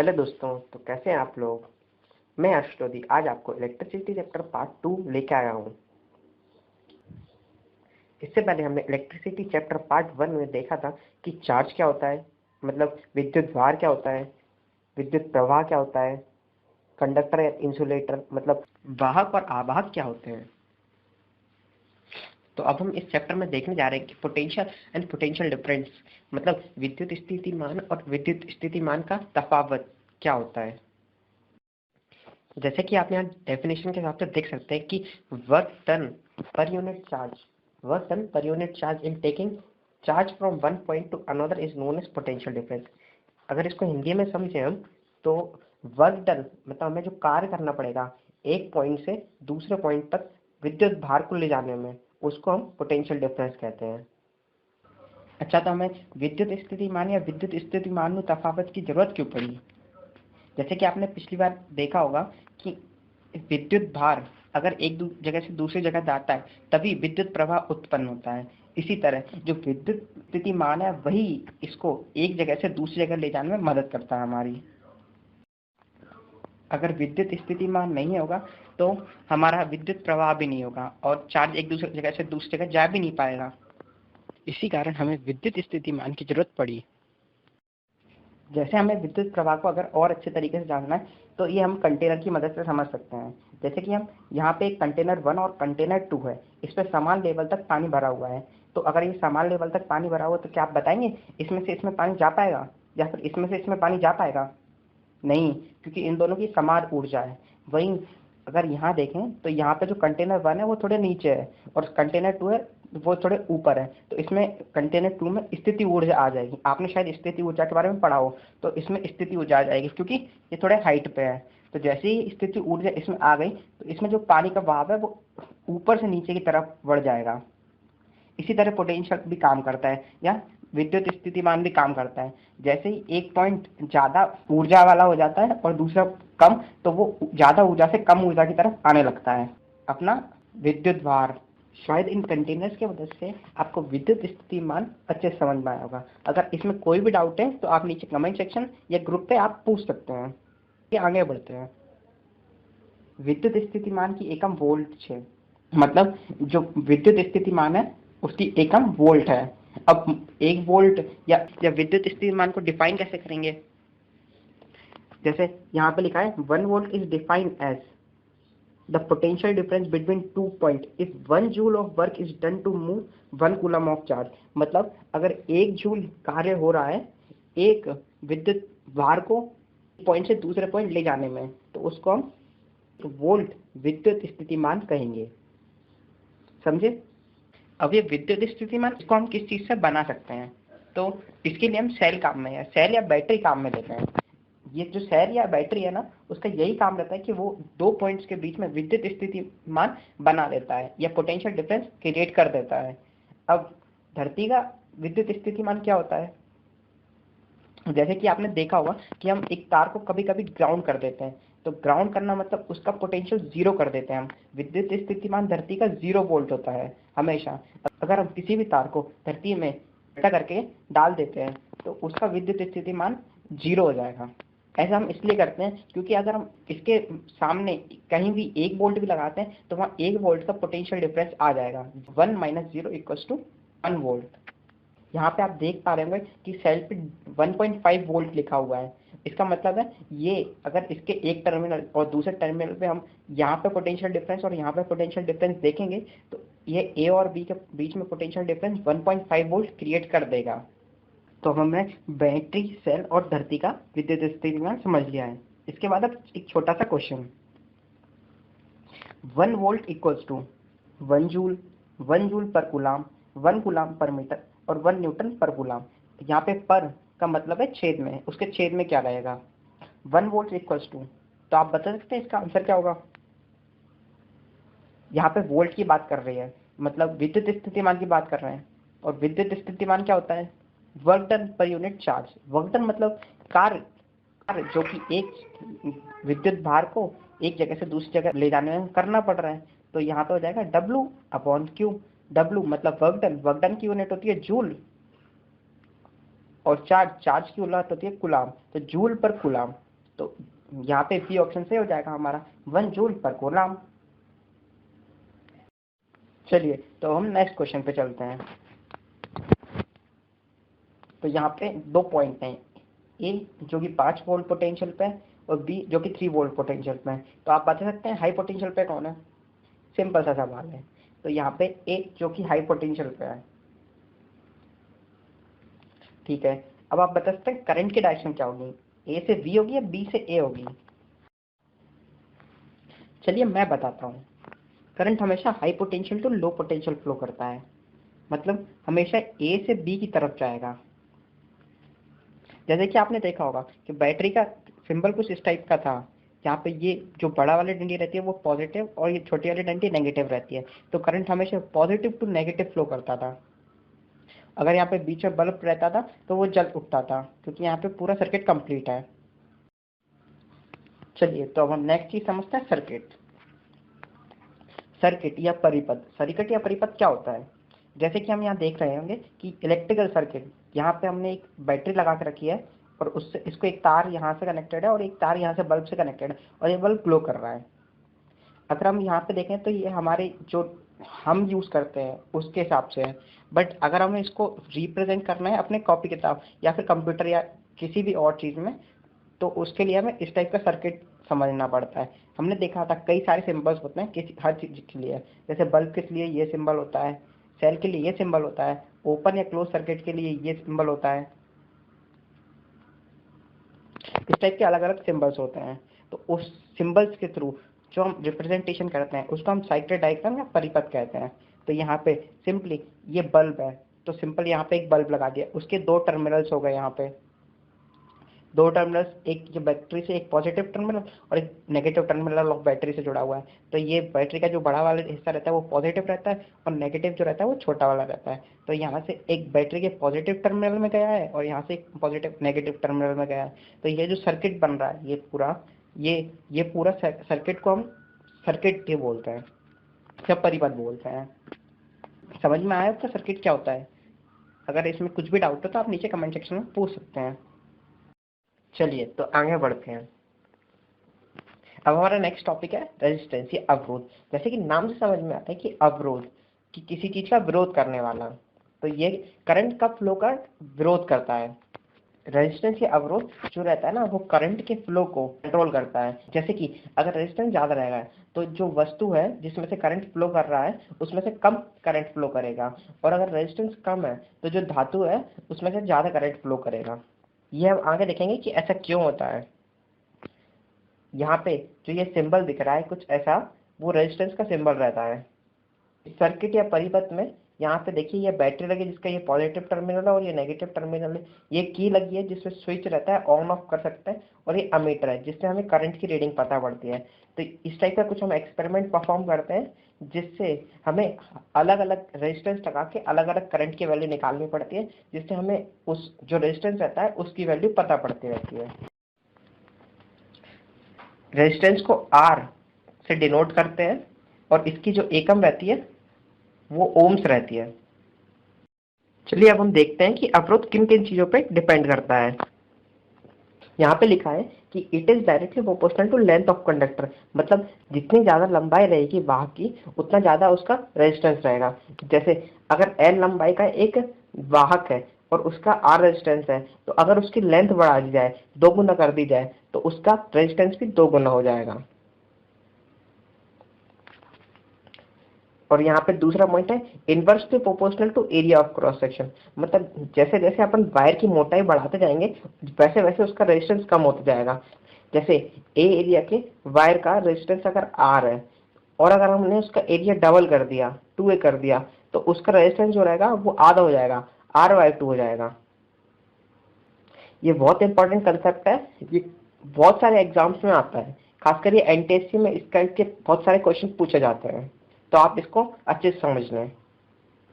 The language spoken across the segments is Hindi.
हेलो दोस्तों, तो कैसे हैं आप लोग। मैं हर्ष लोधी आज आपको इलेक्ट्रिसिटी चैप्टर पार्ट 2 लेके आया हूँ। इससे पहले हमने इलेक्ट्रिसिटी चैप्टर पार्ट 1 में देखा था कि चार्ज क्या होता है, मतलब विद्युत भार क्या होता है, विद्युत प्रवाह क्या होता है, कंडक्टर या इंसुलेटर मतलब वाहक और आवाहक क्या होते हैं। तो अब हम इस चैप्टर में देखने जा रहे हैं कि पोटेंशियल एंड पोटेंशियल डिफरेंस मतलब विद्युत स्थितिमान और विद्युत स्थितिमान का तफावत क्या होता है। जैसे कि आप यहाँ डेफिनेशन के हिसाब से देख सकते हैं कि वर्क डन पर unit charge in taking charge from one point to another is known as potential difference. अगर इसको हिंदी में समझे हम तो वर्क डन मतलब हमें जो कार्य करना पड़ेगा एक पॉइंट से दूसरे पॉइंट तक विद्युत भार को ले जाने में, उसको हम पोटेंशियल डिफरेंस कहते हैं। अच्छा, तो हमें विद्युत स्थितिमान या विद्युत स्थितिमान में तफावत की जरूरत क्यों पड़ी। जैसे कि आपने पिछली बार देखा होगा कि विद्युत भार अगर एक जगह से दूसरी जगह जाता है तभी विद्युत प्रवाह उत्पन्न होता है। इसी तरह जो विद्युत स्थितिमान है वही इसको एक जगह से दूसरी जगह ले जाने में मदद करता है हमारी। अगर विद्युत स्थितिमान नहीं होगा तो हमारा विद्युत प्रवाह भी नहीं होगा और चार्ज एक दूसरी जगह से दूसरी जगह जा भी नहीं पाएगा। इसी कारण हमें विद्युत स्थितिमान की जरूरत पड़ी। जैसे हमें विद्युत प्रवाह को अगर और अच्छे तरीके से जानना है तो ये हम कंटेनर की मदद से समझ सकते हैं। जैसे कि हम यहाँ पे एक कंटेनर 1 और कंटेनर 2 है, इस पर समान लेवल तक पानी भरा हुआ है। तो अगर ये समान लेवल तक पानी भरा हुआ तो क्या आप बताएंगे इसमें से इसमें पानी जा पाएगा या फिर इसमें से इसमें पानी जा पाएगा? नहीं, क्योंकि इन दोनों की समान ऊर्जा है। वहीं अगर यहाँ देखें तो यहाँ पे जो कंटेनर 1 है वो थोड़े नीचे है और कंटेनर 2 है वो थोड़े ऊपर है। तो इसमें कंटेनर 2 में स्थिति ऊर्जा आ जाएगी। आपने शायद स्थिति ऊर्जा के बारे में पढ़ा हो, तो इसमें स्थिति ऊर्जा आ जाएगी क्योंकि ये थोड़े हाइट पे है। तो जैसे ही स्थिति ऊर्जा इसमें आ गई तो इसमें जो पानी का बहाव है वो ऊपर से नीचे की तरफ बढ़ जाएगा। इसी तरह पोटेंशियल भी काम करता है या विद्युत स्थितिमान भी काम करता है। जैसे ही एक पॉइंट ज्यादा ऊर्जा वाला हो जाता है और दूसरा कम, तो वो ज्यादा ऊर्जा से कम ऊर्जा की तरफ आने लगता है। अपना विद्युत भार, शायद इन कंटेनर्स की मदद से आपको विद्युत स्थितिमान अच्छे से समझ में आया होगा। अगर इसमें कोई भी डाउट है तो आप नीचे कमेंट सेक्शन या ग्रुप पे आप पूछ सकते हैं। ये आगे बढ़ते हैं। विद्युत स्थितिमान की एकम वोल्ट है, मतलब जो विद्युत स्थितिमान है उसकी एकम वोल्ट है। अब एक वोल्ट या विद्युत स्थितिमान को डिफाइन कैसे करेंगे। जैसे यहाँ पे लिखा है 1 volt is defined as the potential difference between 2 point if 1 joule of work is done to move 1 coulomb of charge. मतलब अगर 1 जूल कार्य हो रहा है एक विद्युत भार को पॉइंट से दूसरे पॉइंट ले जाने में, तो उसको हम वोल्ट विद्युत स्थितिमान कहेंगे। समझे। अब ये विद्युत स्थितिमान इसको हम किस चीज से बना सकते हैं, तो इसके लिए हम सेल काम में है, सेल या बैटरी काम में लेते हैं। ये जो सेल या बैटरी है ना, उसका यही काम रहता है कि वो दो पॉइंट्स के बीच में विद्युत स्थितिमान बना देता है या पोटेंशियल डिफरेंस क्रिएट कर देता है। अब धरती का विद्युत स्थितिमान क्या होता है। जैसे कि आपने देखा होगा कि हम एक तार को कभी कभी ग्राउंड कर देते हैं, तो ग्राउंड करना मतलब उसका पोटेंशियल जीरो कर देते हैं हम। विद्युत स्थितिमान धरती का 0 वोल्ट होता है हमेशा। अगर हम किसी भी तार को धरती में उल्टा करके डाल देते हैं तो उसका विद्युत स्थितिमान 0 हो जाएगा। ऐसा हम इसलिए करते हैं क्योंकि अगर हम इसके सामने कहीं भी 1 वोल्ट भी लगाते हैं तो वहाँ 1 वोल्ट का पोटेंशियल डिफरेंस आ जाएगा। 1 - 0 = 1 वोल्ट। यहाँ पे आप देख पा रहे होंगे कि सेल पे 1.5 वोल्ट लिखा हुआ है। इसका मतलब है ये अगर इसके एक टर्मिनल और दूसरे टर्मिनल पे हम यहाँ पे पोटेंशियल डिफरेंस और यहाँ पे पोटेंशियल डिफरेंस देखेंगे तो ये ए और बी के बीच में पोटेंशियल डिफरेंस 1.5 वोल्ट क्रिएट कर देगा। तो हमने बैटरी, सेल और धरती का विद्युत स्थितिमान समझ लिया है। इसके बाद अब एक छोटा सा question, 1 volt equals to 1 joule, 1 joule पर कूलाम, 1 कूलाम पर मीटर और 1 न्यूटन पर कूलाम। यहाँ पे पर का मतलब है छेद में, उसके छेद में क्या रहेगा। 1 वोल्ट इक्वल्स टू, तो आप बता सकते हैं इसका आंसर क्या होगा। यहाँ पे वोल्ट की बात कर रही है, मतलब विद्युत स्थितिमान की बात कर रहे हैं। और विद्युत स्थितिमान क्या होता है, वर्क डन पर यूनिट चार्ज। वर्क डन मतलब कार्य, जो कि एक विद्युत भार को एक जगह से दूसरी जगह ले जाने में करना पड़ रहा है। तो यहाँ पे हो जाएगा W/Q। W मतलब वर्क डन, वर्क डन की यूनिट होती है जूल और चार्ज की यूनिट होती है कूलाम, तो जूल पर कूलाम। तो यहाँ पे बी ऑप्शन से हो जाएगा हमारा 1 जूल पर कूलम। चलिए तो हम नेक्स्ट क्वेश्चन पे चलते हैं। तो यहाँ पे 2 पॉइंट हैं, ए जो कि 5 वोल्ट पोटेंशियल पे है और बी जो कि 3 वोल्ट पोटेंशियल पे है। तो आप बता सकते हैं हाई पोटेंशियल पे कौन है? सिंपल सा सवाल है। तो यहाँ पे ए जो कि हाई पोटेंशियल पे है, ठीक है। अब आप बता सकते हैं करंट की डायरेक्शन क्या होगी, ए से बी होगी या बी से ए होगी? चलिए मैं बताता हूँ। करंट हमेशा high potential to low potential flow करता है, मतलब हमेशा ए से बी की तरफ जाएगा। जैसे कि आपने देखा होगा कि बैटरी का सिंबल कुछ इस टाइप का था, यहाँ पे ये जो बड़ा वाली डंडी रहती है वो पॉजिटिव और ये छोटी वाली डंडी नेगेटिव रहती है। तो करंट हमेशा पॉजिटिव टू नेगेटिव फ्लो करता था। अगर यहाँ पे बीच में बल्ब रहता था तो वो जल उठता था, क्योंकि यहाँ पे पूरा सर्किट कंप्लीट है। चलिए तो अब हम नेक्स्ट चीज समझते हैं, सर्किट। सर्किट या परिपथ, सर्किट या परिपथ क्या होता है? जैसे कि हम यहाँ देख रहे होंगे कि इलेक्ट्रिकल सर्किट, यहाँ पे हमने एक बैटरी लगा के रखी है और उससे इसको एक तार यहाँ से कनेक्टेड है और एक तार यहाँ से बल्ब से कनेक्टेड है और ये बल्ब ग्लो कर रहा है। अगर हम यहाँ पे देखें तो ये हमारे जो हम यूज करते हैं उसके हिसाब से है, बट अगर हमें इसको रिप्रेजेंट करना है अपने कॉपी किताब या फिर कंप्यूटर या किसी भी और चीज में, तो उसके लिए हमें इस टाइप का सर्किट समझना पड़ता है। हमने देखा था कई सारे सिंबल्स होते हैं किसी हर चीज के लिए। जैसे बल्ब के लिए ये सिंबल होता है, सेल के लिए ये सिंबल होता है, ओपन या क्लोज सर्किट के लिए ये सिंबल होता है। इस टाइप के अलग अलग सिंबल्स होते हैं। तो उस सिंबल्स के थ्रू जो हम रिप्रेजेंटेशन करते हैं उसको हम साइक्लिक डायग्राम या परिपथ कहते हैं। तो यहाँ पे सिंपली ये बल्ब है, तो सिंपल यहाँ पे एक बल्ब लगा दिया, उसके 2 टर्मिनल्स हो गए। यहाँ पे 2 टर्मिनल्स, एक ये बैटरी से एक पॉजिटिव टर्मिनल और एक नेगेटिव टर्मिनल ऑफ बैटरी से जुड़ा हुआ है। तो ये बैटरी का जो बड़ा वाला हिस्सा रहता है वो पॉजिटिव रहता है और नेगेटिव जो रहता है वो छोटा वाला रहता है। तो यहाँ से एक बैटरी के पॉजिटिव टर्मिनल में गया है और यहाँ से एक पॉजिटिव नेगेटिव टर्मिनल में गया है। तो ये जो सर्किट बन रहा है ये पूरा सर्किट को हम सर्किट ये बोलते हैं या परिपथ बोलते हैं। समझ में आया आपका सर्किट क्या होता है? अगर इसमें कुछ भी डाउट हो तो आप नीचे कमेंट सेक्शन में पूछ सकते हैं। चलिए तो आगे बढ़ते हैं। अब हमारा नेक्स्ट टॉपिक है रेजिस्टेंस या अवरोध। जैसे कि नाम से समझ में आता है कि अवरोध, कि किसी चीज का विरोध करने वाला। तो ये करंट का फ्लो का विरोध करता है। रेजिस्टेंस या अवरोध जो रहता है ना वो करंट के फ्लो को कंट्रोल करता है। जैसे कि अगर रेजिस्टेंस ज्यादा रहेगा तो जो वस्तु है जिसमें से करंट फ्लो कर रहा है उसमें से कम करंट फ्लो करेगा, और अगर रेजिस्टेंस कम है तो जो धातु है उसमें से ज्यादा करंट फ्लो करेगा। ये हम आगे देखेंगे कि ऐसा क्यों होता है। यहाँ पे जो ये सिंबल दिख रहा है कुछ ऐसा, वो रेजिस्टेंस का सिंबल रहता है। सर्किट या परिपथ में यहाँ पे देखिए ये बैटरी लगी जिसका ये पॉजिटिव टर्मिनल है और ये नेगेटिव टर्मिनल है। ये की लगी है जिसमें स्विच रहता है, ऑन ऑफ कर सकते हैं, और ये अमीटर है जिससे हमें करंट की रीडिंग पता पड़ती है। तो इस टाइप का कुछ हम एक्सपेरिमेंट परफॉर्म करते हैं जिससे हमें अलग अलग रेजिस्टेंस लगा के अलग अलग करंट की वैल्यू निकालनी पड़ती है, जिससे हमें उस जो रेजिस्टेंस रहता है उसकी वैल्यू पता पड़ती रहती है। रेजिस्टेंस को R से डिनोट करते हैं और इसकी जो एकम रहती है वो ओम्स रहती है। चलिए अब हम देखते हैं कि अवरोध किन किन चीजों पे डिपेंड करता है। यहाँ पे लिखा है कि it is directly proportional to length of conductor, मतलब जितनी ज्यादा लंबाई रहेगी वाहक की उतना ज्यादा उसका रेजिस्टेंस रहेगा। जैसे अगर L लंबाई का एक वाहक है और उसका R रेजिस्टेंस है, तो अगर उसकी लेंथ बढ़ा दी जाए, 2 गुना कर दी जाए, तो उसका रेजिस्टेंस भी 2 गुना हो जाएगा। और यहाँ पे दूसरा पॉइंट है inversely proportional to area of cross section, मतलब जैसे जैसे अपन वायर की मोटाई बढ़ाते जाएंगे वैसे वैसे उसका रेजिस्टेंस कम होता जाएगा। जैसे ए एरिया के वायर का रेजिस्टेंस अगर आर है और अगर हमने उसका एरिया डबल कर दिया, 2a कर दिया, तो उसका रेजिस्टेंस जो रहेगा वो आधा हो जाएगा, R/2 हो जाएगा। ये बहुत इंपॉर्टेंट कंसेप्ट है, ये बहुत सारे एग्जाम्स में आता है, खासकर ये एनटीएससी में इसका के बहुत सारे क्वेश्चन पूछे जाते हैं, तो आप इसको अच्छे से समझ लें।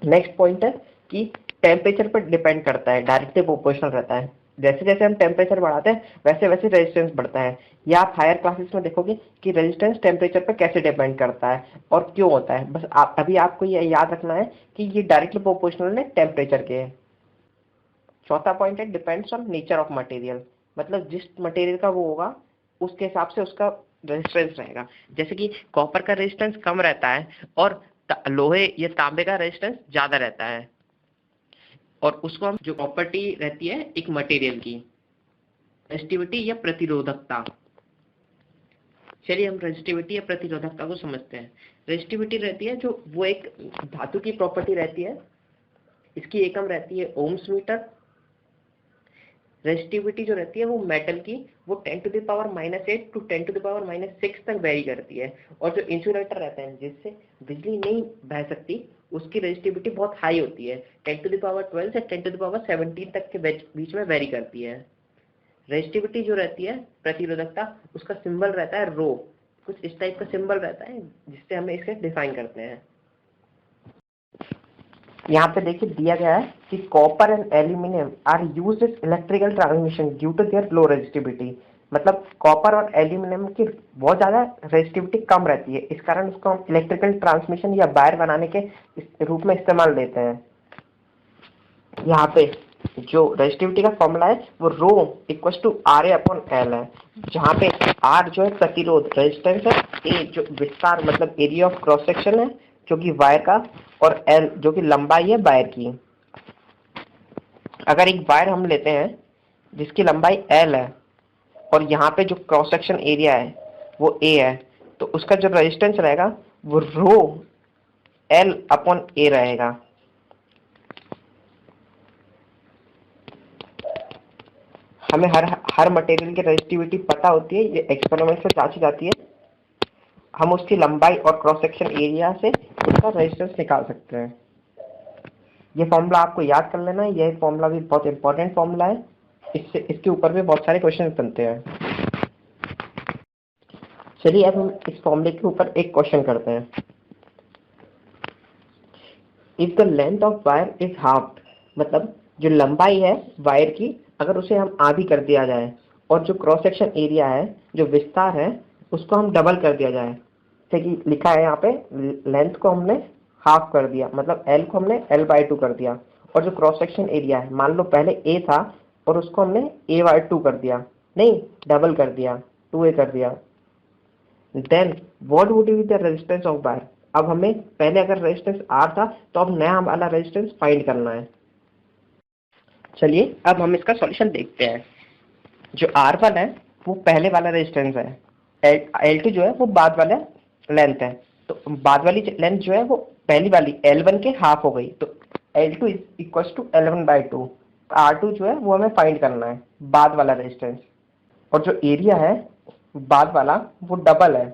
नेक्स्ट पॉइंट है कि टेम्परेचर पर डिपेंड करता है, डायरेक्टली प्रोपोर्शनल रहता है। जैसे जैसे हम टेम्परेचर बढ़ाते हैं वैसे वैसे रेजिस्टेंस बढ़ता है। या आप हायर क्लासेस में देखोगे कि रेजिस्टेंस टेम्परेचर पर कैसे डिपेंड करता है और क्यों होता है। बस अभी आपको ये याद रखना है कि ये डायरेक्टली प्रोपोर्शनल है टेम्परेचर के। चौथा पॉइंट है depends on nature of material, मतलब जिस मटेरियल का वो होगा उसके हिसाब से उसका रेजिस्टेंस रहेगा। जैसे कि कॉपर का रेजिस्टेंस कम रहता है और लोहे या तांबे का रेजिस्टेंस ज्यादा रहता है। और उसको हम जो प्रॉपर्टी रहती है एक मटेरियल की, रेजिस्टिविटी या प्रतिरोधकता। चलिए हम रेजिस्टिविटी या प्रतिरोधकता को समझते हैं। रेजिस्टिविटी रहती है जो वो एक धातु की प्रॉपर्टी रहती है, इसकी एकम रहती है ओम्स मीटर। रेजिस्टिविटी जो रहती है वो मेटल की वो 10 to the power -8 to 10 to the power -6 तक वेरी करती है। और जो इंसुलेटर रहता है जिससे बिजली नहीं बह सकती उसकी रेजिस्टिविटी बहुत हाई होती है, 10 to the power 12 से 10 to the power 17 तक के बीच में वेरी करती है। रेजिस्टिविटी जो रहती है प्रतिरोधकता, उसका सिंबल रहता है रो, कुछ इस टाइप का सिंबल रहता है जिससे हमें इसे डिफाइन करते हैं। यहाँ पे देखिए दिया गया है कि copper and aluminium are used in electrical transmission due to their low resistivity. मतलब कॉपर और एल्यूमिनियम की बहुत ज्यादा रेजिस्टिविटी कम रहती है, इस कारण उसको हम इलेक्ट्रिकल ट्रांसमिशन या वायर बनाने के रूप में इस्तेमाल लेते हैं। यहाँ पे जो रेजिस्टिविटी का फॉर्मूला है वो rho equal to RA upon L है, जहाँ पे R जो है प्रतिरोध रेजिस्टेंस है, A जो विस्तार मतलब एरिया ऑफ क्रॉस सेक्शन है जो कि वायर का, और L जो कि लंबाई है वायर की। अगर एक वायर हम लेते हैं जिसकी लंबाई L है और यहाँ पे जो क्रॉस सेक्शन एरिया है वो A है, तो उसका जो रेजिस्टेंस रहेगा वो रो L अपॉन A रहेगा। हमें हर मटेरियल की रेजिस्टिविटी पता होती है, ये एक्सपेरिमेंट से जांची जाती है। हम उसकी लंबाई और क्रॉस सेक्शन एरिया से उसका रेजिस्टेंस निकाल सकते हैं। ये फॉर्मूला आपको याद कर लेना है, यह फॉर्मूला भी बहुत इंपॉर्टेंट फॉर्मूला है, इसके ऊपर भी बहुत सारे क्वेश्चन बनते हैं। चलिए अब हम इस फॉर्मूले के ऊपर एक क्वेश्चन करते हैं। If the length of wire is half, मतलब जो लंबाई है वायर की अगर उसे हम आधी कर दिया जाए और जो क्रॉस सेक्शन एरिया है जो विस्तार है उसको हम डबल कर दिया जाए, जैसे कि लिखा है यहाँ पे लेंथ को हमने हाफ कर दिया, मतलब L को हमने L/2 कर दिया, और जो क्रॉस सेक्शन एरिया है मान लो पहले A था और उसको हमने A/2 कर दिया, नहीं डबल कर दिया, 2A कर दिया। Then what would be the resistance of wire. अब हमें पहले अगर रेजिस्टेंस R था तो अब नया वाला रेजिस्टेंस फाइंड करना है। चलिए अब हम इसका सॉल्यूशन देखते हैं। जो R1 है वो पहले वाला रेजिस्टेंस है, L2 जो है वो बाद वाला लेंथ है, तो बाद वाली लेंथ जो है वो पहली वाली L1 के हाफ हो गई, तो L2 is equal to L1/2। R2 जो है वो हमें फाइंड करना है, बाद वाला रेजिस्टेंस। और जो एरिया है बाद वाला वो डबल है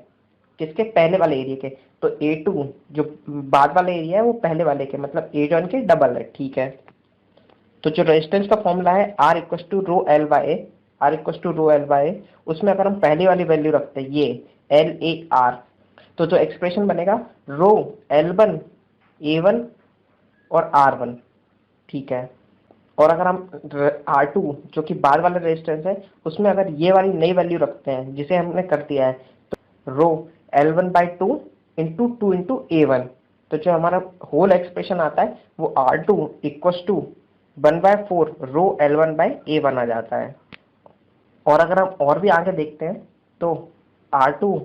किसके, पहले वाले एरिया के, तो A2 जो बाद वाला एरिया है वो पहले वाले के मतलब A1 के डबल है, ठीक है। तो जो रेजिस्टेंस का फॉर्मूला है R equal to rho L by A, उसमें अगर हम पहली वाली वैल्यू रखते हैं ये LAR, तो जो एक्सप्रेशन बनेगा रो L1 A1 और R1, ठीक है। और अगर हम R2 जो कि बाद वाला रेजिस्टेंस है उसमें अगर ये वाली नई वैल्यू रखते हैं जिसे हमने कर दिया है, तो रो L1/2 इंटू 2 इंटू A1, तो जो हमारा होल एक्सप्रेशन आता है वो R2 equal to 1/4 row L1/A1 आ जाता है। और अगर हम और भी आगे देखते हैं तो R2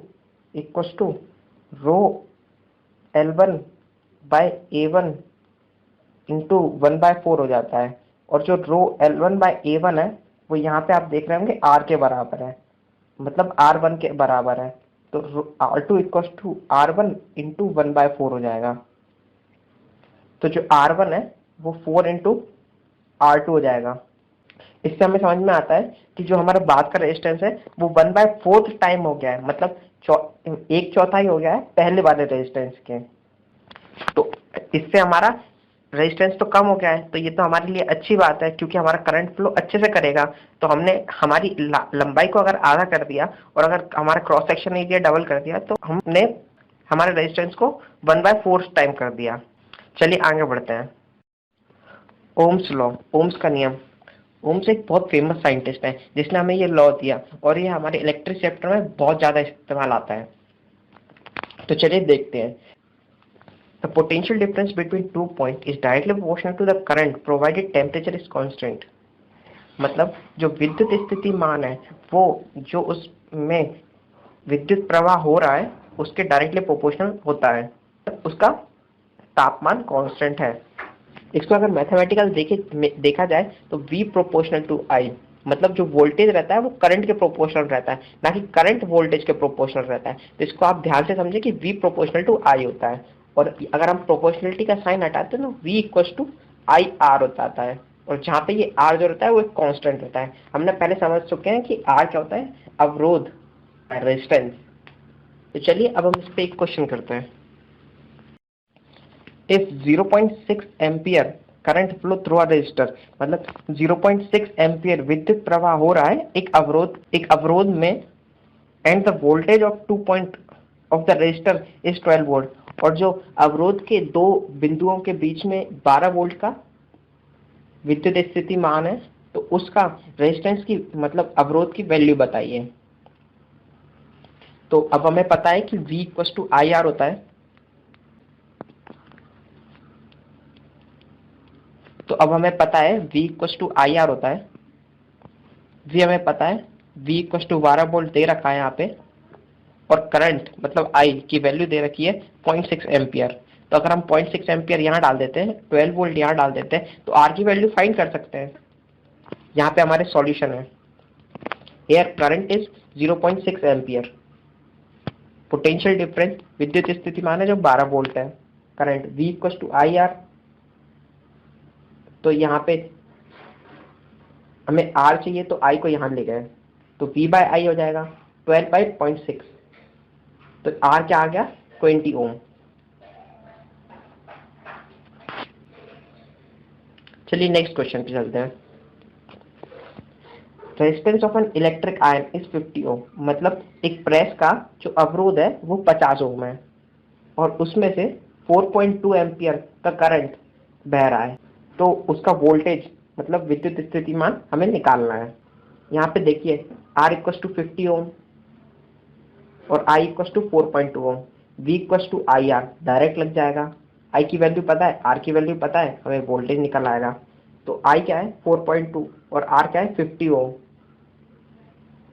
equal to row L1/A1 into 1/4 हो जाता है। और जो रो L1/A1 है वो यहाँ पे आप देख रहे होंगे R के बराबर है, मतलब R1 के बराबर है, तो R2 equal to R1 into 1/4 हो जाएगा। तो जो R1 है वो 4 इंटू R2 हो जाएगा। इससे हमें समझ में आता है कि जो हमारा बाद का रेजिस्टेंस है वो 1/4 टाइम हो गया है, मतलब 1/4 हो गया है पहले वाले रेजिस्टेंस के। तो इससे हमारा रेजिस्टेंस तो कम हो गया है, तो ये तो हमारे लिए अच्छी बात है क्योंकि हमारा करंट फ्लो अच्छे से करेगा। तो हमने हमारी लंबाई को अगर आधा कर दिया और अगर हमारा क्रॉस सेक्शन एरिया डबल कर दिया तो हमने हमारे रेजिस्टेंस को 1/4 टाइम कर दिया। चलिए आगे बढ़ते हैं। ओम्स लॉ, ओम्स का नियम। ओम्स एक बहुत फेमस साइंटिस्ट है जिसने हमें ये लॉ दिया और ये हमारे इलेक्ट्रिक सेक्टर में बहुत ज्यादा इस्तेमाल आता है। तो चलिए देखते हैं। The potential difference between 2 points is directly proportional to the current provided temperature is constant। मतलब जो विद्युत स्थिति मान है वो जो उस में विद्युत प्रवाह हो रहा है उसके डायरेक्टली प्रोपोर्शनल होता है, उसका तापमान कांस्टेंट है। इसको अगर मैथमेटिकल देखा जाए तो V प्रोपोर्शनल टू I, मतलब जो वोल्टेज रहता है वो करंट के प्रोपोर्शनल रहता है, ना कि करंट वोल्टेज के प्रोपोर्शनल रहता है। तो इसको आप ध्यान से समझे कि V प्रोपोर्शनल टू I होता है, और अगर हम प्रोपोर्शनलिटी का साइन हटाते हैं तो V equal to I R हो जाता है, और जहाँ पे ये R जो रहता है वो एक कांस्टेंट रहता है। हमने पहले समझ चुके हैं कि R क्या होता है, अवरोध, रेजिस्टेंस। तो चलिए अब हम इस पे एक क्वेश्चन करते हैं। If 0.6 ampere current flow through a resistor, मतलब 0.6 एम्पियर विद्युत प्रवाह हो रहा है एक अवरोध में, and the voltage of 2 point of the register is 12 volt, और जो अवरोध के दो बिंदुओं के बीच में 12 वोल्ट का विद्युत स्थिति मान है, तो उसका रेजिस्टेंस की मतलब अवरोध की वैल्यू बताइए। तो अब हमें पता है कि V equal to I R होता है। तो अब हमें पता है V equal to I R होता है। V हमें पता है, V इक्वल टू 12 वोल्ट दे रखा है यहाँ पे, और करंट मतलब I की वैल्यू दे रखी है 0.6 एम्पियर। तो अगर हम 0.6 एम्पियर यहाँ डाल देते हैं, 12 वोल्ट यहाँ डाल देते हैं, तो R की वैल्यू फाइंड कर सकते हैं। यहाँ पे हमारे सॉल्यूशन है, here current is 0.6 ampere, potential difference विद्युत स्थिति मान है जो 12 वोल्ट है, current V equal to I R. तो यहाँ पे हमें R चाहिए तो I को यहाँ ले गए, तो V बाय आई हो जाएगा 12 बाई 0.6, तो R क्या आ गया 20 ओम। चलिए नेक्स्ट क्वेश्चन पे चलते हैं। Resistance of an electric ion is 50 ओम, मतलब एक प्रेस का जो अवरोध है वो 50 ओम है, और उसमें से 4.2 एम्पियर का करंट बह रहा है। तो उसका वोल्टेज मतलब विद्युत स्थिति मान हमें निकालना है। यहाँ पे देखिए R इक्वल टू 50 ओम और I equal to 4.2 ohm, V equal to I R direct लग जाएगा। I की वैल्यू पता है, R की वैल्यू पता है, हमें वोल्टेज निकल आएगा। तो I क्या है 4.2 और R क्या है 50 ओम,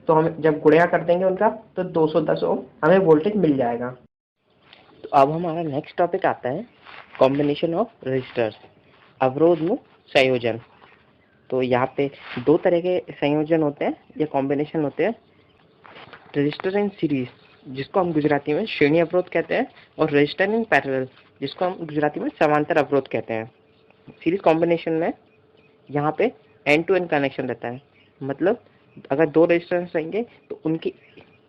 तो हम जब गुणा कर देंगे उनका तो 210 ओम हमें वोल्टेज मिल जाएगा। तो अब हमारा नेक्स्ट टॉपिक आता है कॉम्बिनेशन ऑफ रेजिस्टर्स, अवरोध में संयोजन। तो यहाँ पे दो तरह के संयोजन होते हैं या कॉम्बिनेशन होते हैं, रेजिस्टर इन सीरीज जिसको हम गुजराती में श्रेणी अवरोध कहते हैं, और रेजिस्टर इन पैरेलल जिसको हम गुजराती में समांतर अवरोध कहते हैं। सीरीज कॉम्बिनेशन में यहाँ पे एंड टू एंड कनेक्शन रहता है, मतलब अगर दो रेजिस्टेंस रहेंगे तो उनके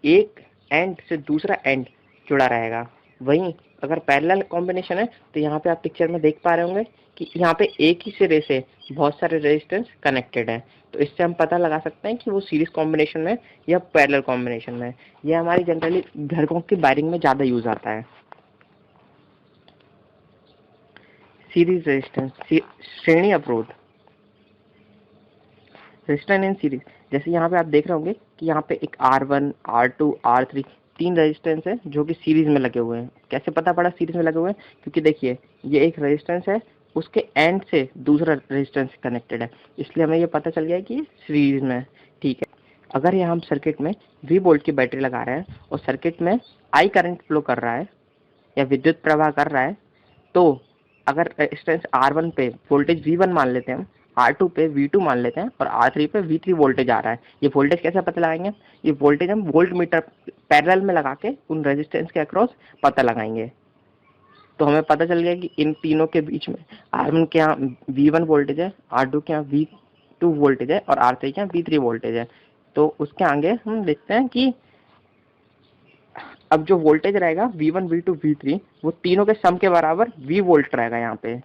एक एंड से दूसरा एंड जुड़ा रहेगा। वहीं अगर पैरेलल कॉम्बिनेशन है तो यहाँ पे आप पिक्चर में देख पा रहे होंगे कि यहाँ पे एक ही सिरे से बहुत सारे रेजिस्टेंस कनेक्टेड है। तो इससे हम पता लगा सकते हैं कि वो सीरीज कॉम्बिनेशन में या पैरेलल कॉम्बिनेशन में। यह हमारी जनरली घरों की वायरिंग में ज़्यादा यूज आता है। सीरीज रेजिस्टेंस, श्रेणी अवरोध, रेजिस्टेंस इन सीरीज, जैसे यहाँ पे आप देख रहे होंगे कि यहाँ पे एक R1, R2, R3 तीन रेजिस्टेंस है जो कि सीरीज में लगे हुए हैं। कैसे पता पड़ा सीरीज में लगे हुए हैं? क्योंकि देखिए ये एक रेजिस्टेंस है, उसके एंड से दूसरा रेजिस्टेंस कनेक्टेड है, इसलिए हमें ये पता चल गया कि सीरीज में। ठीक है, अगर यहाँ हम सर्किट में V वोल्ट की बैटरी लगा रहे हैं और सर्किट में I करंट फ्लो कर रहा है या विद्युत प्रवाह कर रहा है, तो अगर रेजिस्टेंस R1 पे वोल्टेज V1 मान लेते हैं हम, R2 पे V2 मान लेते हैं और R3 पे V3 वोल्टेज आ रहा है, ये वोल्टेज कैसे पता लगाएंगे? ये वोल्टेज हम वोल्ट मीटर पैरेलल में लगा के उन रेजिस्टेंस के अक्रॉस पता लगाएंगे। तो हमें पता चल गया कि इन तीनों के बीच में R1 के यहाँ V1 वोल्टेज है, R2 के यहाँ V2 वोल्टेज है और R3 के यहाँ V3 वोल्टेज है। तो उसके आगे हम देखते हैं कि अब जो वोल्टेज रहेगा V1, V2, V3 वो तीनों के सम के बराबर V वोल्ट रहेगा। यहाँ पे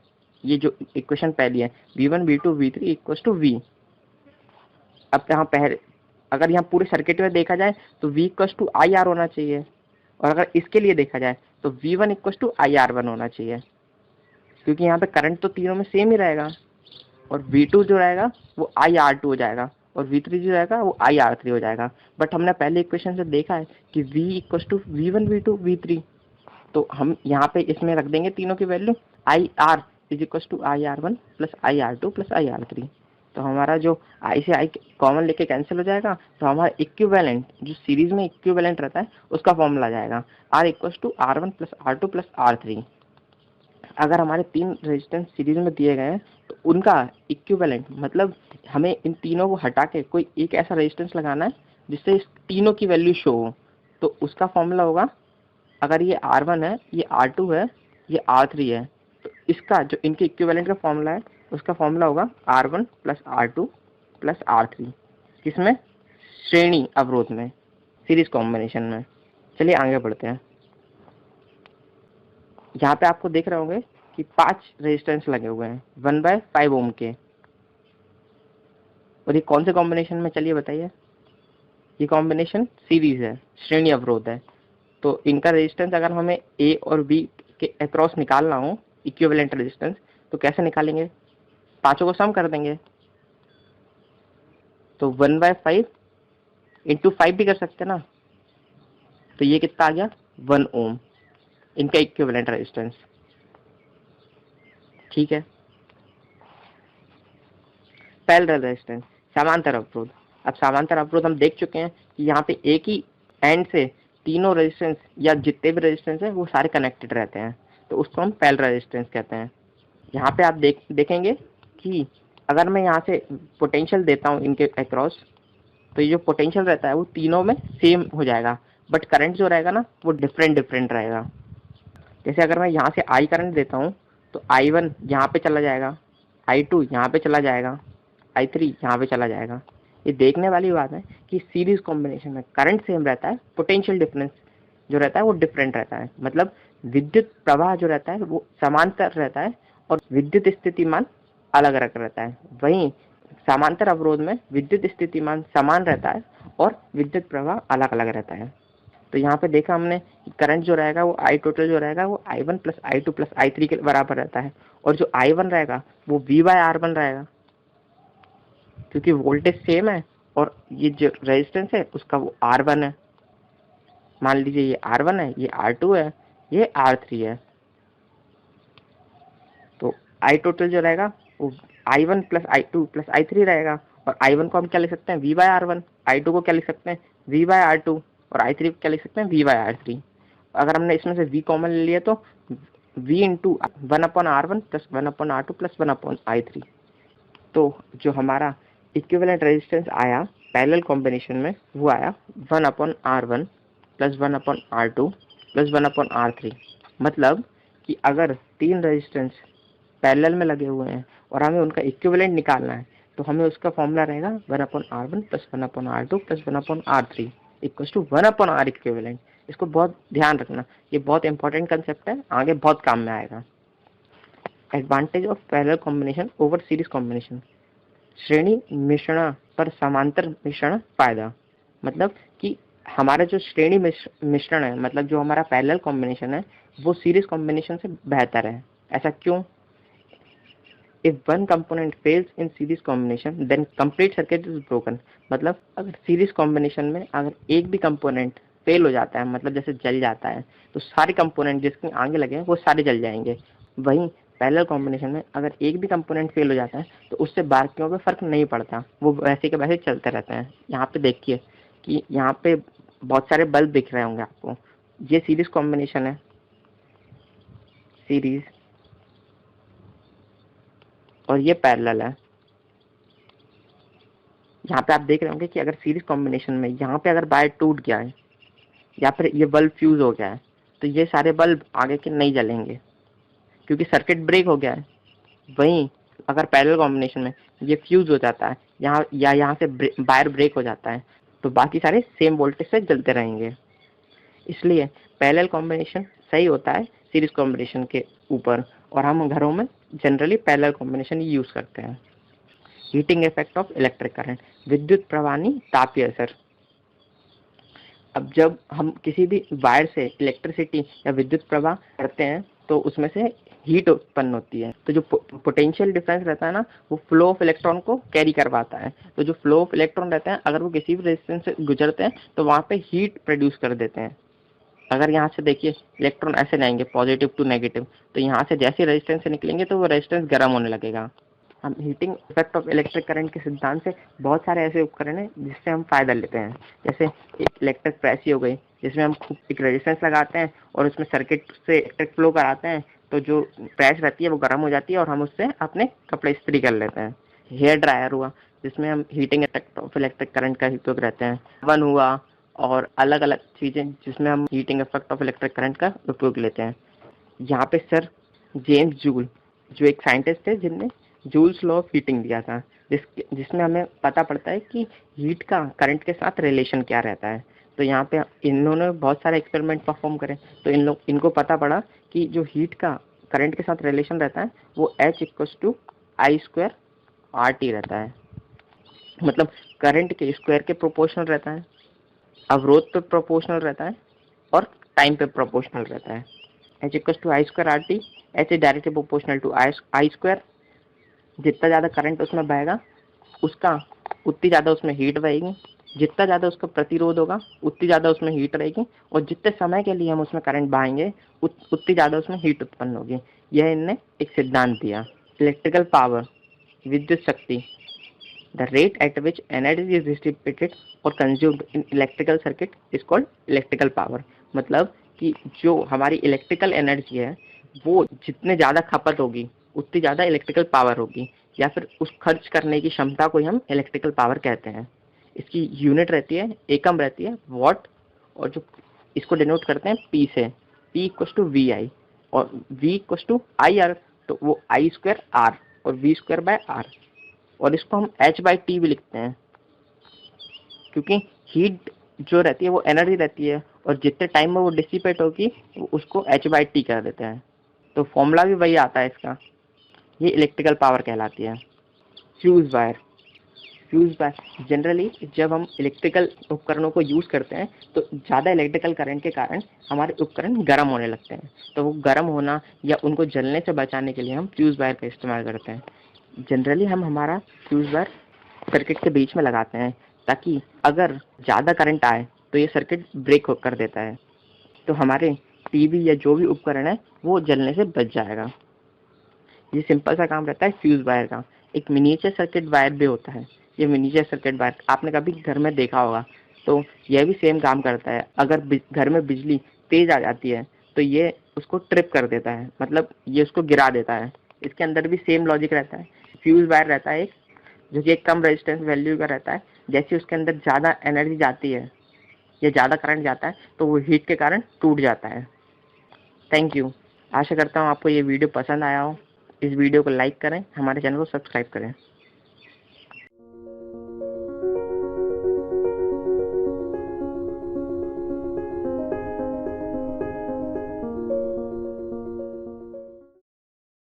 ये जो इक्वेशन पहली है V1, V2, V3 equal to V। अब यहाँ पहले अगर यहाँ पूरे सर्किट में देखा जाए तो V equal to I R होना चाहिए, और अगर इसके लिए देखा जाए तो V1 equal to I R one होना चाहिए, क्योंकि यहाँ पे करंट तो तीनों में सेम ही रहेगा। और V2 जो रहेगा वो IR2 हो जाएगा, और V3 जो रहेगा वो IR3 हो जाएगा। बट हमने पहले इक्वेशन से देखा है कि V equal to V1, V2, V3, तो हम यहाँ पे इसमें रख देंगे तीनों की value. IR is equal to IR1 plus IR2 plus IR3। तो हमारा जो आई से आई कॉमन लेके कैंसिल हो जाएगा, तो हमारा इक्विवेलेंट जो सीरीज में इक्विवेलेंट रहता है उसका फॉर्मूला आ जाएगा R=R1+R2+R3। अगर हमारे 3 रेजिस्टेंस सीरीज में दिए गए हैं तो उनका इक्विवेलेंट मतलब हमें इन तीनों को हटा के कोई एक ऐसा रेजिस्टेंस लगाना है जिससे इस तीनों की वैल्यू शो हो। तो उसका फॉर्मूला होगा, अगर ये R1 है, ये R2 है, ये R3 है, तो इसका जो इनके इक्विवेलेंट का फॉर्मूला है उसका फॉर्मूला होगा R1+R2+R3। किसमें? श्रेणी अवरोध में, सीरीज कॉम्बिनेशन में। चलिए आगे बढ़ते हैं। यहाँ पे आपको देख रहे होंगे कि 5 रेजिस्टेंस लगे हुए हैं 1/5 ओम के। और ये कौन से कॉम्बिनेशन में, चलिए बताइए। ये कॉम्बिनेशन सीरीज है, श्रेणी अवरोध है। तो इनका रेजिस्टेंस अगर हमें ए और बी के अक्रॉस निकालना हो इक्विवेलेंट रेजिस्टेंस, तो कैसे निकालेंगे? पांचों को सम कर देंगे। तो 1/5 इंटू 5 भी कर सकते हैं ना। तो ये कितना आ गया? 1 ओम, इनका इक्विवेलेंट रेजिस्टेंस। ठीक है। पैरेलल रेजिस्टेंस, समांतर अवरोध। अब समांतर अवरोध हम देख चुके हैं कि यहाँ पे एक ही एंड से तीनों रेजिस्टेंस या जितने भी रेजिस्टेंस है वो सारे कनेक्टेड रहते हैं, तो उसको हम पैरेलल रेजिस्टेंस कहते हैं। यहाँ पे आप देखेंगे कि अगर मैं यहाँ से पोटेंशियल देता हूँ इनके अक्रॉस, तो ये जो पोटेंशियल रहता है वो तीनों में सेम हो जाएगा, बट करंट जो रहेगा ना वो डिफरेंट रहेगा। जैसे अगर मैं यहाँ से आई करंट देता हूँ तो I1 यहाँ पे चला जाएगा, I2 यहाँ पे चला जाएगा, I3 यहाँ पे चला जाएगा। ये देखने वाली बात है कि सीरीज कॉम्बिनेशन में करंट सेम रहता है, पोटेंशियल डिफरेंस जो रहता है वो डिफरेंट रहता है। मतलब विद्युत प्रवाह जो रहता है वो समांतर रहता है और विद्युत स्थितिमान अलग अलग रहता है। वहीं समांतर अवरोध में विद्युत स्थितिमान समान रहता है और विद्युत प्रवाह अलग अलग रहता है। तो यहाँ पे देखा हमने करंट जो रहेगा वो आई टोटल जो रहेगा वो I1+I2+I3 के बराबर रहता है, और जो I1 रहेगा वो V/R1 रहेगा, क्योंकि वोल्टेज सेम है और ये जो रेजिस्टेंस है उसका वो R1 है। मान लीजिए ये R1 है, ये R2 है, ये R3 है। तो आई टोटल जो रहेगा वो I1+I2+I3 रहेगा, और I1 को हम क्या लिख सकते हैं? V/R1। I2 को क्या लिख सकते हैं? V/R2। और I3 को क्या लिख सकते हैं? V/R3। अगर हमने इसमें से V कॉमन ले लिया तो V इंटू 1/R1+1/R2+1/I3। तो जो हमारा इक्विवेलेंट रेजिस्टेंस आया पैरेलल कॉम्बिनेशन में वो आया 1/R1+1/R2+1/R3। मतलब कि अगर 3 रेजिस्टेंस पैरेलल में लगे हुए हैं और हमें उनका इक्विवेलेंट निकालना है, तो हमें उसका फॉर्मूला रहेगा 1/R1+1/R2+1/R3 equals to 1/R equivalent. इसको बहुत ध्यान रखना, ये बहुत इंपॉर्टेंट कंसेप्ट है, आगे बहुत काम में आएगा। Advantage of parallel combination over series combination. श्रेणी मिश्रण पर समांतर मिश्रण फायदा। मतलब कि हमारा जो श्रेणी मिश्रण है, मतलब जो हमारा पैरेलल कॉम्बिनेशन है वो सीरीज कॉम्बिनेशन से बेहतर है। ऐसा क्यों? If one component fails in series combination, then complete circuit is broken। मतलब अगर सीरीज कॉम्बिनेशन में अगर एक भी कंपोनेंट फेल हो जाता है, मतलब जैसे जल जाता है, तो सारे कंपोनेंट जिसके आगे लगे हैं वो सारे जल जाएंगे। वहीं पैरेलल कॉम्बिनेशन में अगर एक भी कंपोनेंट फेल हो जाता है तो उससे बाकियों पे फर्क नहीं पड़ता, वो वैसे के वैसे चलते रहते हैं। यहाँ पे देखिए कि यहाँ पे बहुत सारे बल्ब दिख रहे होंगे आपको, ये सीरीज कॉम्बिनेशन है, सीरीज, और ये पैरेलल है। यहाँ पे आप देख रहे होंगे कि अगर सीरीज कॉम्बिनेशन में यहाँ पे अगर वायर टूट गया है या फिर ये बल्ब फ्यूज हो गया है, तो ये सारे बल्ब आगे के नहीं जलेंगे क्योंकि सर्किट ब्रेक हो गया है। वहीं अगर पैरेलल कॉम्बिनेशन में ये फ्यूज हो जाता है यहाँ से वायर ब्रेक हो जाता है, तो बाकी सारे सेम वोल्टेज से जलते रहेंगे। इसलिए पैरेलल कॉम्बिनेशन सही होता है सीरीज कॉम्बिनेशन के ऊपर, और हम घरों में जनरली पैरेलल कॉम्बिनेशन ही यूज करते हैं। Heating effect of electric current, विद्युत प्रवाही तापीय असर। अब जब हम किसी भी वायर से इलेक्ट्रिसिटी या विद्युत प्रवाह करते हैं तो उसमें से हीट उत्पन्न होती है। तो जो पोटेंशियल डिफरेंस रहता है ना, वो फ्लो ऑफ इलेक्ट्रॉन को कैरी करवाता है। तो जो फ्लो ऑफ इलेक्ट्रॉन रहते हैं अगर वो किसी भी रेजिस्टेंस से गुजरते हैं तो वहाँ पे हीट प्रोड्यूस कर देते हैं। अगर यहाँ से देखिए इलेक्ट्रॉन ऐसे जाएंगे पॉजिटिव टू नेगेटिव, तो यहाँ से जैसे रेजिस्टेंस से निकलेंगे तो वो रेजिस्टेंस गर्म होने लगेगा। हम heating effect of electric current के सिद्धांत से बहुत सारे ऐसे उपकरण हैं जिससे हम फायदा लेते हैं। जैसे एक इलेक्ट्रिक प्रेस ही हो गई, जिसमें हम खूब एक रेजिस्टेंस लगाते हैं और उसमें सर्किट से इलेक्ट्रिक फ्लो कराते हैं, तो जो प्रेस रहती है वो गर्म हो जाती है और हम उससे अपने कपड़े इस्त्री कर लेते हैं। हेयर ड्रायर हुआ, जिसमें हम heating effect of electric current का उपयोग रहते हैं। ओवन हुआ, और अलग अलग चीज़ें जिसमें हम heating effect of electric current का उपयोग लेते हैं। यहाँ पे सर जेम्स जूल, जो एक साइंटिस्ट थे, जिनने जूल्स लॉ ऑफ हीटिंग दिया था, जिसमें हमें पता पड़ता है कि हीट का करंट के साथ रिलेशन क्या रहता है। तो यहाँ पे इन्होंने बहुत सारे एक्सपेरिमेंट परफॉर्म करे, तो इनको पता पड़ा कि जो हीट का करंट के साथ रिलेशन रहता है वो H=I² RT रहता है। मतलब करंट के स्क्वायर के प्रोपोर्शनल रहता है, अवरोध पे प्रोपोर्शनल रहता है और टाइम पे प्रोपोर्शनल रहता है। H=I² RT, H is directly proportional to I²। जितना ज़्यादा करंट उसमें बहेगा उसका उतनी ज़्यादा उसमें हीट बहेगी, जितना ज़्यादा उसका प्रतिरोध होगा उतनी ज़्यादा उसमें हीट रहेगी, और जितने समय के लिए हम उसमें करंट बहाएंगे उतनी ज़्यादा उसमें हीट उत्पन्न होगी। यह इनने एक सिद्धांत दिया। इलेक्ट्रिकल पावर, विद्युत शक्ति, the rate at which energy is distributed और consumed in electrical circuit is called electrical power. मतलब कि जो हमारी इलेक्ट्रिकल एनर्जी है वो जितने ज़्यादा खपत होगी उतनी ज़्यादा इलेक्ट्रिकल पावर होगी, या फिर उस खर्च करने की क्षमता को ही हम इलेक्ट्रिकल पावर कहते हैं। इसकी यूनिट रहती है, एकम रहती है वॉट, और जो इसको डिनोट करते हैं पी से, P=VI और V=IR, तो वो I²R और V²/R, और इसको हम H/T भी लिखते हैं, क्योंकि हीट जो रहती है वो एनर्जी रहती है और जितने टाइम में वो डिसिपेट होगी वो उसको H/T कर देते हैं। तो फॉर्मूला भी वही आता है इसका। ये इलेक्ट्रिकल पावर कहलाती है। फ्यूज वायर, जनरली जब हम इलेक्ट्रिकल उपकरणों को यूज़ करते हैं तो ज़्यादा इलेक्ट्रिकल करंट के कारण हमारे उपकरण गर्म होने लगते हैं। तो वो गर्म होना या उनको जलने से बचाने के लिए हम फ्यूज़ वायर का इस्तेमाल करते हैं। जनरली हम हमारा फ्यूज़ वायर सर्किट के बीच में लगाते हैं, ताकि अगर ज़्यादा करंट आए तो ये सर्किट ब्रेक कर देता है, तो हमारे टीवी या जो भी उपकरण है वो जलने से बच जाएगा। ये सिंपल सा काम रहता है फ्यूज वायर का। एक मिनिएचर सर्किट वायर भी होता है। ये मिनिएचर सर्किट वायर आपने कभी घर में देखा होगा, तो यह भी सेम काम करता है। अगर घर में बिजली तेज आ जाती है तो ये उसको ट्रिप कर देता है, मतलब ये उसको गिरा देता है। इसके अंदर भी सेम लॉजिक रहता है। फ्यूज वायर रहता है एक, जो कि एक कम रेजिस्टेंस वैल्यू का रहता है। जैसे उसके अंदर ज़्यादा एनर्जी जाती है या ज़्यादा करंट जाता है तो वो हीट के कारण टूट जाता है। Thank you. आशा करता हूँ आपको ये वीडियो पसंद आया हो। इस वीडियो को लाइक करें, हमारे चैनल को सब्सक्राइब करें।